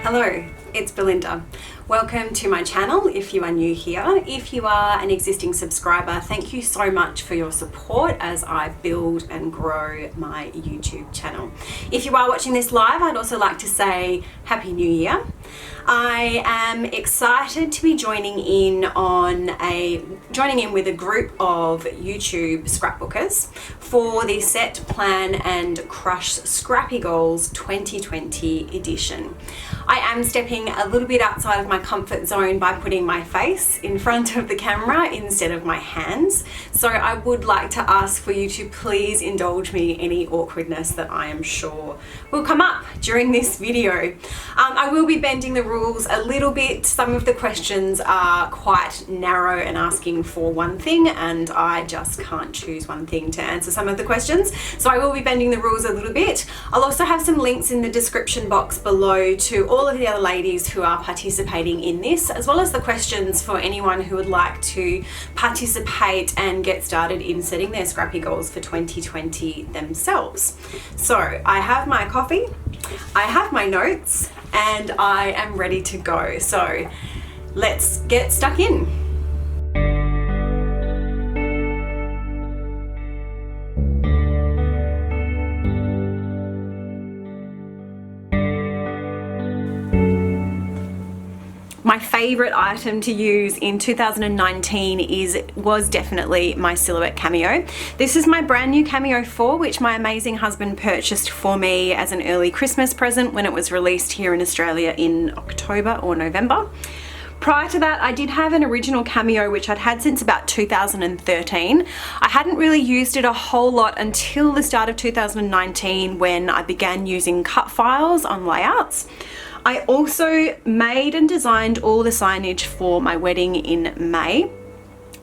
Hello, it's Belinda. Welcome to my channel if you are new here. If you are an existing subscriber, thank you so much for your support as I build and grow my YouTube channel. If you are watching this live, I'd also like to say Happy New Year. I am excited to be joining in with a group of YouTube scrapbookers for the Set, Plan and Crush Scrappy Goals 2020 edition. I am stepping a little bit outside of my comfort zone by putting my face in front of the camera instead of my hands. So I would like to ask for you to please indulge me any awkwardness that I am sure will come up during this video. I will be bending the rules a little bit. Some of the questions are quite narrow and asking for one thing, and I just can't choose one thing to answer some of the questions. So I will be bending the rules a little bit. I'll also have some links in the description box below to all of the other ladies who are participating in this, as well as the questions for anyone who would like to participate and get started in setting their scrappy goals for 2020 themselves. So I have my coffee, I have my notes, and I am ready to go. So let's get stuck in. My favourite item to use in 2019 was definitely my Silhouette Cameo. This is my brand new Cameo 4, which my amazing husband purchased for me as an early Christmas present when it was released here in Australia in October or November. Prior to that, I did have an original Cameo which I'd had since about 2013. I hadn't really used it a whole lot until the start of 2019 when I began using cut files on layouts. I also made and designed all the signage for my wedding in May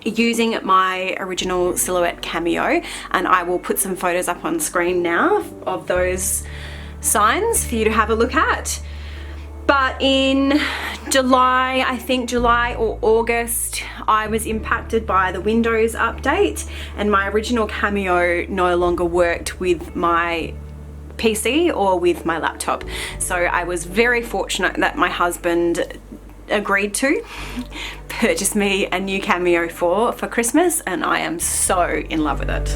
using my original Silhouette Cameo, and I will put some photos up on screen now of those signs for you to have a look at. But in July, I think July or August, I was impacted by the Windows update and my original Cameo no longer worked with my PC or with my laptop. So I was very fortunate that my husband agreed to purchase me a new Cameo 4 for Christmas, and I am so in love with it.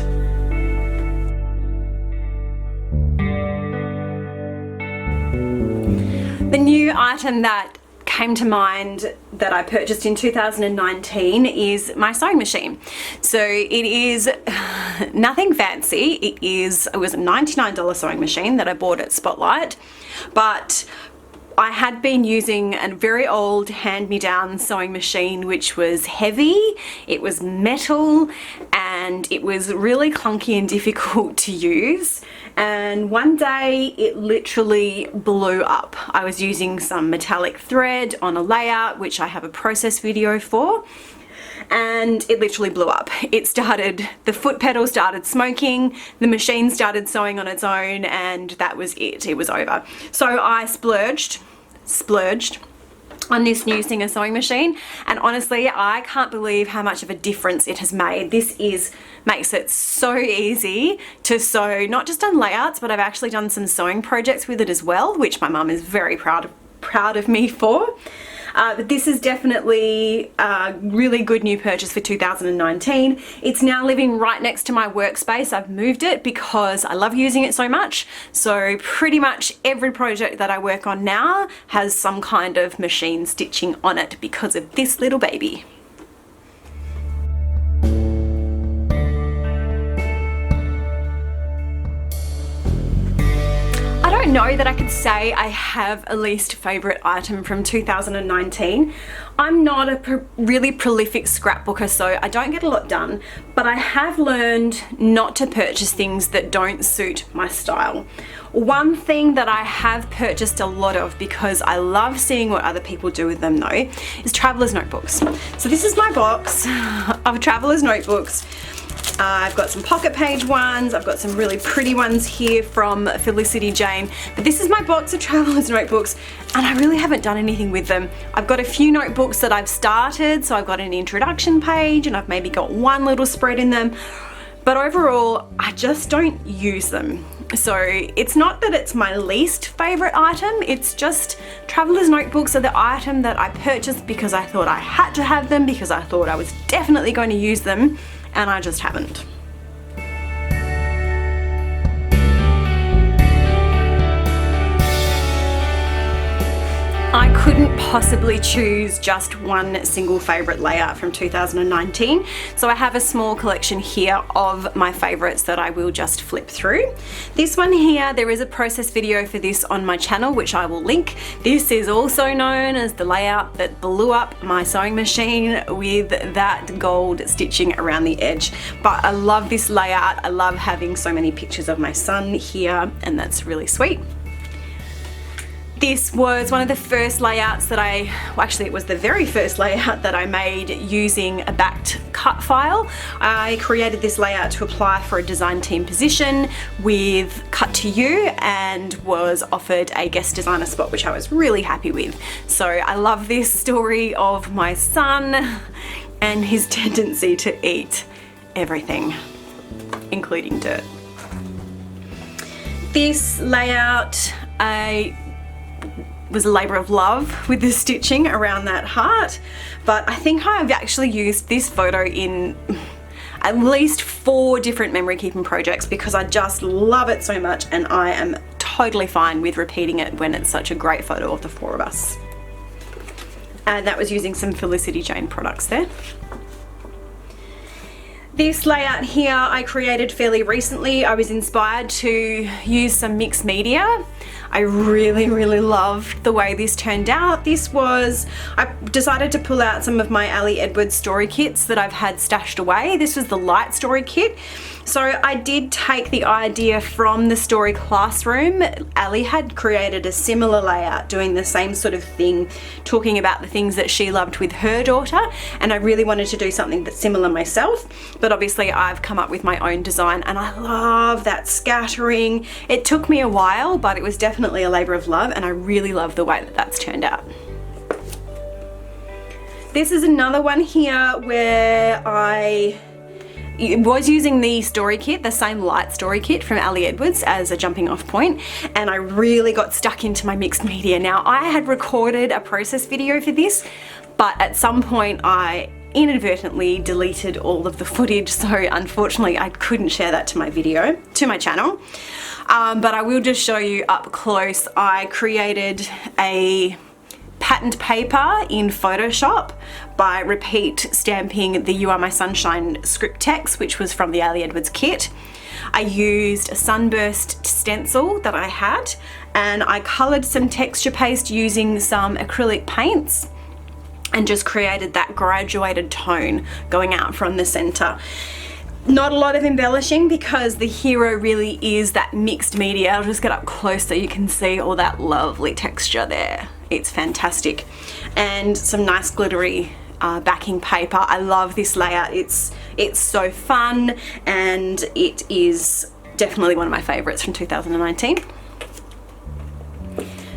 The new item that came to mind that I purchased in 2019 is my sewing machine. So it is nothing fancy. It was a $99 sewing machine that I bought at Spotlight, but I had been using a very old hand-me-down sewing machine which was heavy, it was metal, and it was really clunky and difficult to use. And one day it literally blew up. I was using some metallic thread on a layout which I have a process video for, and it literally blew up. The foot pedal started smoking, the machine started sewing on its own, and that was it. It was over. So I splurged on this new Singer sewing machine, and honestly I can't believe how much of a difference it has made. This makes it so easy to sew, not just on layouts, but I've actually done some sewing projects with it as well, which my mum is very proud of me for. But this is definitely a really good new purchase for 2019. It's now living right next to my workspace. I've moved it because I love using it so much. So pretty much every project that I work on now has some kind of machine stitching on it because of this little baby. I don't know that I could say I have a least favorite item from 2019. I'm not a really prolific scrapbooker, so I don't get a lot done, but I have learned not to purchase things that don't suit my style. One thing that I have purchased a lot of, because I love seeing what other people do with them though, is traveler's notebooks. So this is my box of traveler's notebooks. I've got some pocket page ones, I've got some really pretty ones here from Felicity Jane, but this is my box of traveler's notebooks and I really haven't done anything with them. I've got a few notebooks that I've started, so I've got an introduction page and I've maybe got one little spread in them, but overall I just don't use them. So it's not that it's my least favorite item, it's just traveler's notebooks are the item that I purchased because I thought I had to have them, because I thought I was definitely going to use them, and I just haven't. I couldn't possibly choose just one single favorite layout from 2019, so I have a small collection here of my favorites that I will just flip through. This one here, there is a process video for this on my channel, which I will link. This is also known as the layout that blew up my sewing machine with that gold stitching around the edge. But I love this layout. I love having so many pictures of my son here, and that's really sweet. This was one of the first layouts that actually it was the very first layout that I made using a backed cut file. I created this layout to apply for a design team position with Cut to You, and was offered a guest designer spot, which I was really happy with. So I love this story of my son and his tendency to eat everything, including dirt. This layout, was a labour of love with the stitching around that heart, but I think I've actually used this photo in at least 4 different memory keeping projects because I just love it so much, and I am totally fine with repeating it when it's such a great photo of the 4 of us. And that was using some Felicity Jane products there. This layout here I created fairly recently. I was inspired to use some mixed media. I really loved the way this turned out. I decided to pull out some of my Ali Edwards story kits that I've had stashed away. This was the light story kit. So I did take the idea from the story classroom. Ali had created a similar layout doing the same sort of thing, talking about the things that she loved with her daughter, and I really wanted to do something that's similar myself, but obviously I've come up with my own design, and I love that scattering. It took me a while, but it was definitely a labour of love, and I really love the way that that's turned out. This is another one here where I was using the story kit, the same light story kit from Ali Edwards as a jumping off point, and I really got stuck into my mixed media. Now, I had recorded a process video for this, but at some point I inadvertently deleted all of the footage, so unfortunately I couldn't share that to my channel. But I will just show you up close. I created a patterned paper in Photoshop by repeat stamping the You Are My Sunshine script text, which was from the Ali Edwards kit. I used a sunburst stencil that I had, and I coloured some texture paste using some acrylic paints, and just created that graduated tone going out from the centre. Not a lot of embellishing because the hero really is that mixed media. I'll just get up close so you can see all that lovely texture there. It's fantastic. And some nice glittery backing paper. I love this layout. It's so fun, and it is definitely one of my favorites from 2019.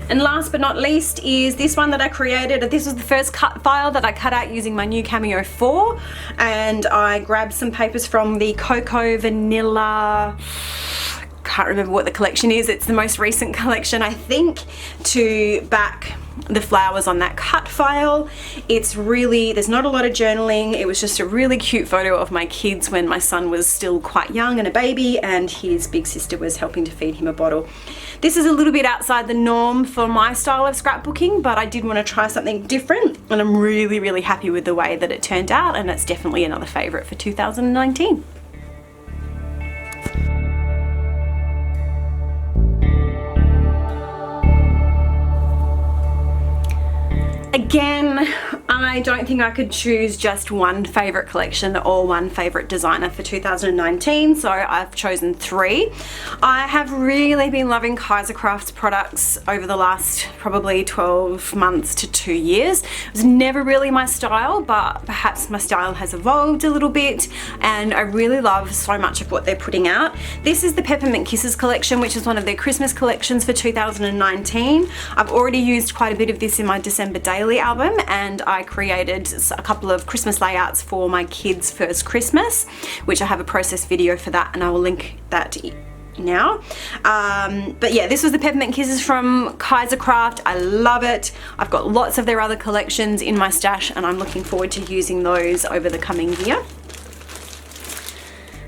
And last but not least is this one that I created. This was the first cut file that I cut out using my new Cameo 4, and I grabbed some papers from the Cocoa Vanilla, can't remember what the collection is, it's the most recent collection I think, to back the flowers on that cut file. It's really, there's not a lot of journaling. It was just a really cute photo of my kids when my son was still quite young and a baby, and his big sister was helping to feed him a bottle. This is a little bit outside the norm for my style of scrapbooking, but I did want to try something different, and I'm really happy with the way that it turned out, and it's definitely another favorite for 2019. Again, I don't think I could choose just one favourite collection or one favourite designer for 2019, so I've chosen 3. I have really been loving Kaisercraft's products over the last probably 12 months to 2 years. It was never really my style, but perhaps my style has evolved a little bit, and I really love so much of what they're putting out. This is the Peppermint Kisses collection, which is one of their Christmas collections for 2019. I've already used quite a bit of this in my December daily album, and I created a couple of Christmas layouts for my kids' first Christmas, which I have a process video for that, and I will link that now. But yeah, this was the Peppermint Kisses from Kaisercraft. I love it. I've got lots of their other collections in my stash, and I'm looking forward to using those over the coming year.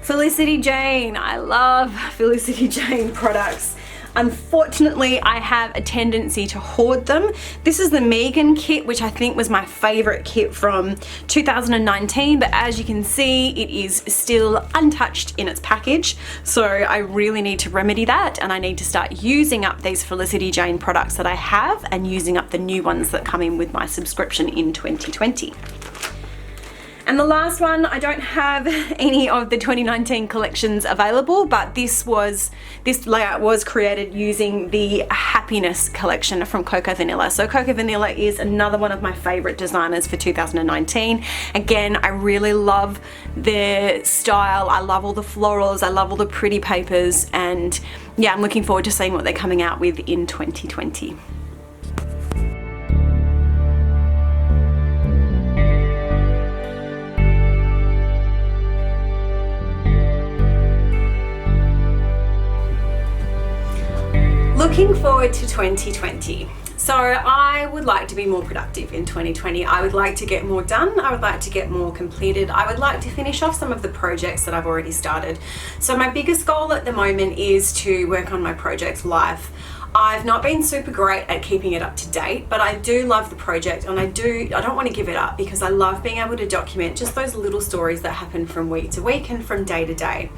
Felicity Jane. I love Felicity Jane products. Unfortunately, I have a tendency to hoard them. This is the Megan kit, which I think was my favorite kit from 2019, but as you can see, it is still untouched in its package. So I really need to remedy that, and I need to start using up these Felicity Jane products that I have and using up the new ones that come in with my subscription in 2020. And the last one, I don't have any of the 2019 collections available, but this layout was created using the Happiness collection from Coco Vanilla. So Coco Vanilla is another one of my favorite designers for 2019. Again, I really love their style. I love all the florals. I love all the pretty papers. And yeah, I'm looking forward to seeing what they're coming out with in 2020. Looking forward to 2020. So I would like to be more productive in 2020. I would like to get more done. I would like to get more completed. I would like to finish off some of the projects that I've already started. So my biggest goal at the moment is to work on my project life. I've not been super great at keeping it up to date, but I do love the project, and I don't want to give it up because I love being able to document just those little stories that happen from week to week and from day to day.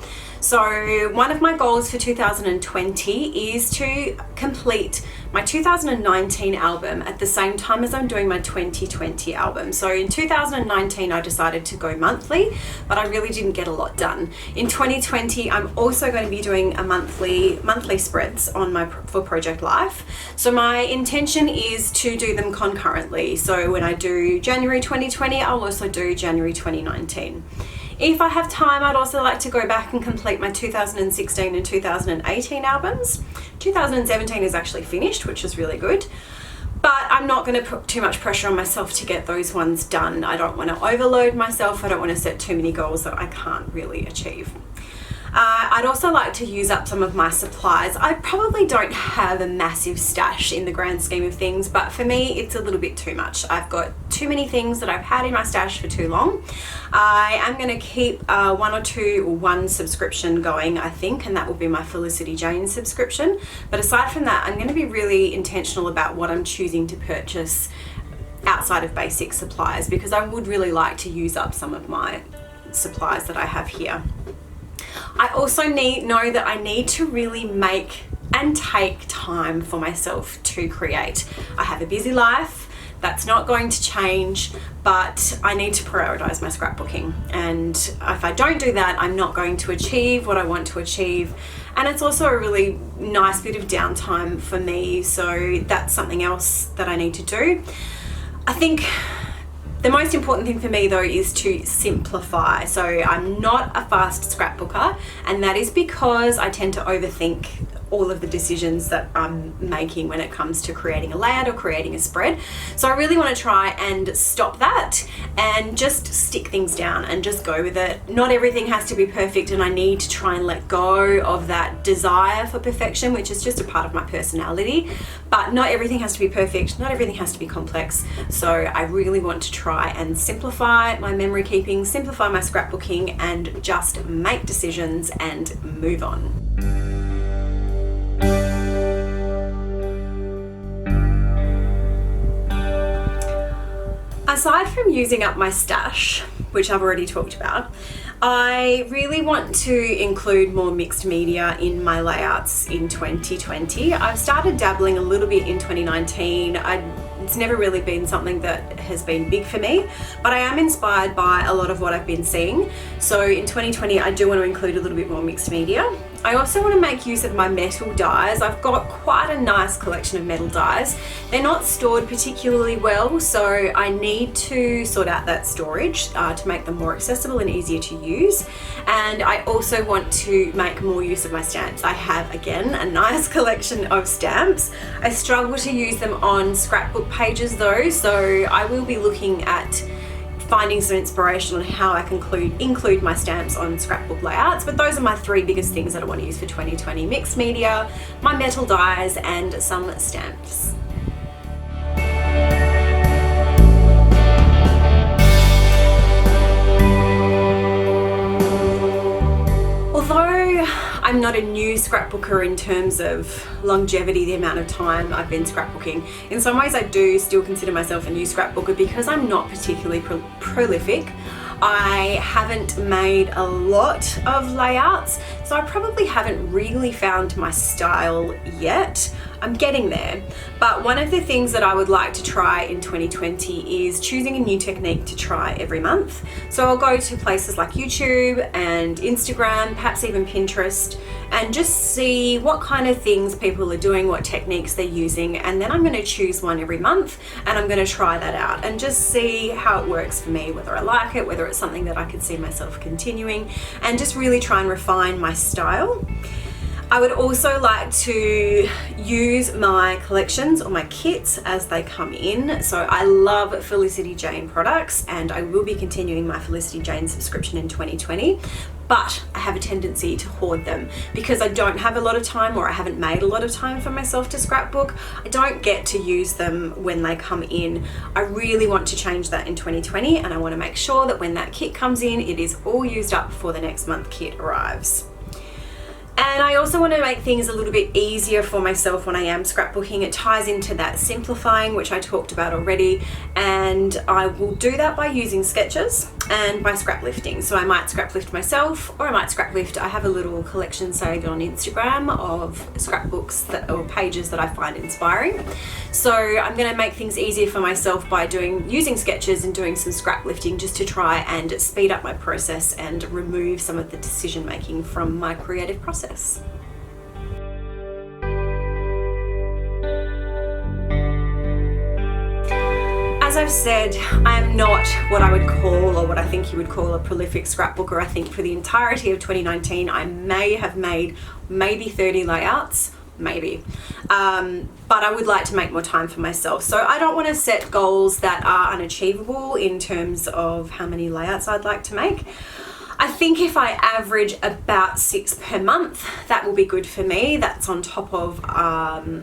So one of my goals for 2020 is to complete my 2019 album at the same time as I'm doing my 2020 album. So in 2019, I decided to go monthly, but I really didn't get a lot done. In 2020, I'm also going to be doing a monthly spreads on for Project Life. So my intention is to do them concurrently. So when I do January 2020, I'll also do January 2019. If I have time, I'd also like to go back and complete my 2016 and 2018 albums. 2017 is actually finished, which is really good. But I'm not going to put too much pressure on myself to get those ones done. I don't want to overload myself. I don't want to set too many goals that I can't really achieve. I'd also like to use up some of my supplies. I probably don't have a massive stash in the grand scheme of things, but for me it's a little bit too much. I've got too many things that I've had in my stash for too long. I am going to keep one subscription going, I think, and that will be my Felicity Jane subscription. But aside from that, I'm going to be really intentional about what I'm choosing to purchase outside of basic supplies, because I would really like to use up some of my supplies that I have here. I also know that I need to really make and take time for myself to create. I have a busy life. That's not going to change, but I need to prioritize my scrapbooking. And if I don't do that, I'm not going to achieve what I want to achieve. And it's also a really nice bit of downtime for me. So that's something else that I need to do. I think the most important thing for me though is to simplify. So I'm not a fast scrapbooker, and that is because I tend to overthink all of the decisions that I'm making when it comes to creating a layout or creating a spread. So I really want to try and stop that and just stick things down and just go with it. Not everything has to be perfect, and I need to try and let go of that desire for perfection, which is just a part of my personality. But not everything has to be perfect, not everything has to be complex. So I really want to try and simplify my memory keeping, simplify my scrapbooking, and just make decisions and move on. Aside from using up my stash, which I've already talked about, I really want to include more mixed media in my layouts in 2020. I've started dabbling a little bit in 2019. It's never really been something that has been big for me, but I am inspired by a lot of what I've been seeing. So in 2020, I do want to include a little bit more mixed media. I also want to make use of my metal dies. I've got quite a nice collection of metal dies. They're not stored particularly well, so I need to sort out that storage to make them more accessible and easier to use. And I also want to make more use of my stamps. I have, again, a nice collection of stamps. I struggle to use them on scrapbook pages though, so I will be looking at finding some inspiration on how I can include my stamps on scrapbook layouts. But those are my 3 biggest things that I want to use for 2020: mixed media, my metal dies, and some stamps. Although I'm not a new scrapbooker in terms of longevity, the amount of time I've been scrapbooking, in some ways I do still consider myself a new scrapbooker because I'm not particularly prolific. I haven't made a lot of layouts, so I probably haven't really found my style yet. I'm getting there. But one of the things that I would like to try in 2020 is choosing a new technique to try every month. So I'll go to places like YouTube and Instagram, perhaps even Pinterest, and just see what kind of things people are doing, what techniques they're using, and then I'm going to choose one every month and I'm going to try that out and just see how it works for me, whether I like it, whether it's something that I could see myself continuing, and just really try and refine my style. I would also like to use my collections or my kits as they come in. So I love Felicity Jane products, and I will be continuing my Felicity Jane subscription in 2020. But I have a tendency to hoard them because I don't have a lot of time, or I haven't made a lot of time for myself to scrapbook. I don't get to use them when they come in. I really want to change that in 2020, and I want to make sure that when that kit comes in, it is all used up before the next month kit arrives. And I also want to make things a little bit easier for myself when I am scrapbooking. It ties into that simplifying, which I talked about already, and I will do that by using sketches and by scrap lifting. So I might scrap lift myself, or I might scrap lift. I have a little collection saved on Instagram of scrapbooks or pages that I find inspiring. So I'm going to make things easier for myself by using sketches and doing some scrap lifting, just to try and speed up my process and remove some of the decision making from my creative process. As I've said, I'm not what I would call, or what I think you would call, a prolific scrapbooker. I think for the entirety of 2019, I may have made maybe 30 layouts, maybe. But I would like to make more time for myself. So I don't want to set goals that are unachievable in terms of how many layouts I'd like to make. I think if I average about 6 per month, that will be good for me. That's on top of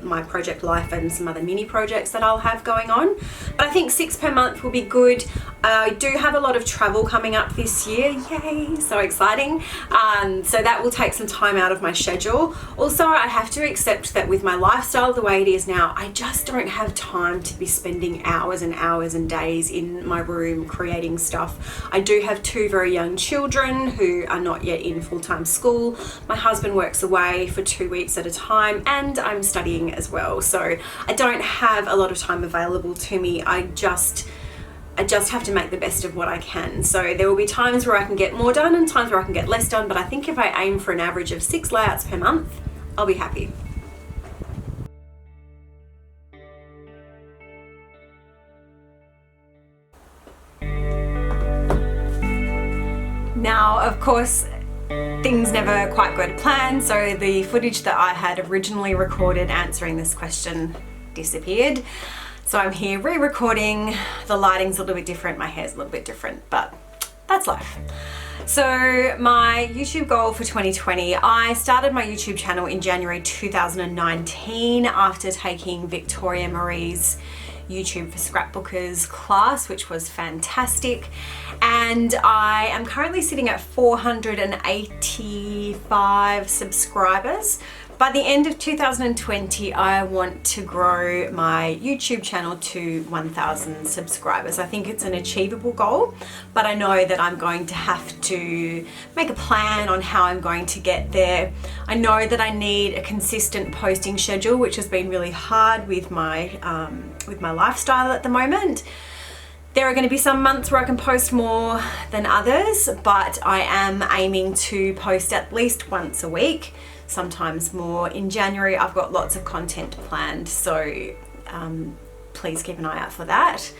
my project life and some other mini projects that I'll have going on. But I think 6 per month will be good. I do have a lot of travel coming up this year. Yay, so exciting. So that will take some time out of my schedule. Also, I have to accept that with my lifestyle the way it is now, I just don't have time to be spending hours and hours and days in my room creating stuff. I do have 2 very young children who are not yet in full-time school. My husband works away for 2 weeks at a time, and I'm studying as well. So I don't have a lot of time available to me. I just have to make the best of what I can. So there will be times where I can get more done and times where I can get less done, but I think if I aim for an average of 6 layouts per month, I'll be happy. Now, of course, things never quite go to plan, so the footage that I had originally recorded answering this question disappeared. So I'm here re-recording. The lighting's a little bit different, my hair's a little bit different, but that's life. So my YouTube goal for 2020, I started my YouTube channel in January 2019 after taking Victoria Marie's YouTube for Scrapbookers class, which was fantastic. And I am currently sitting at 485 subscribers. By the end of 2020, I want to grow my YouTube channel to 1,000 subscribers. I think it's an achievable goal, but I know that I'm going to have to make a plan on how I'm going to get there. I know that I need a consistent posting schedule, which has been really hard with my lifestyle at the moment. There are going to be some months where I can post more than others, but I am aiming to post at least once a week, sometimes more. In January, I've got lots of content planned, so please keep an eye out for that.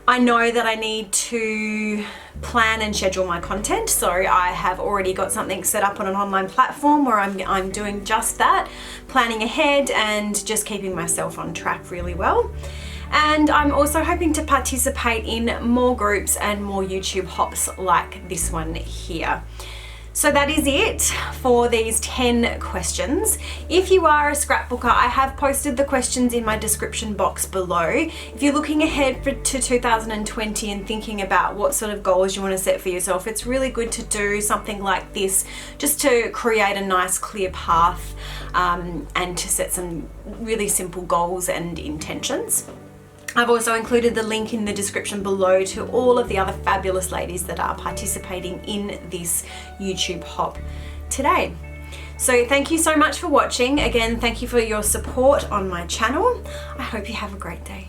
I know that I need to plan and schedule my content, so I have already got something set up on an online platform where I'm doing just that, planning ahead and just keeping myself on track really well. And I'm also hoping to participate in more groups and more YouTube hops like this one here. So that is it for these 10 questions. If you are a scrapbooker, I have posted the questions in my description box below. If you're looking ahead to 2020 and thinking about what sort of goals you want to set for yourself, it's really good to do something like this just to create a nice clear path and to set some really simple goals and intentions. I've also included the link in the description below to all of the other fabulous ladies that are participating in this YouTube hop today. So thank you so much for watching. Again, thank you for your support on my channel. I hope you have a great day.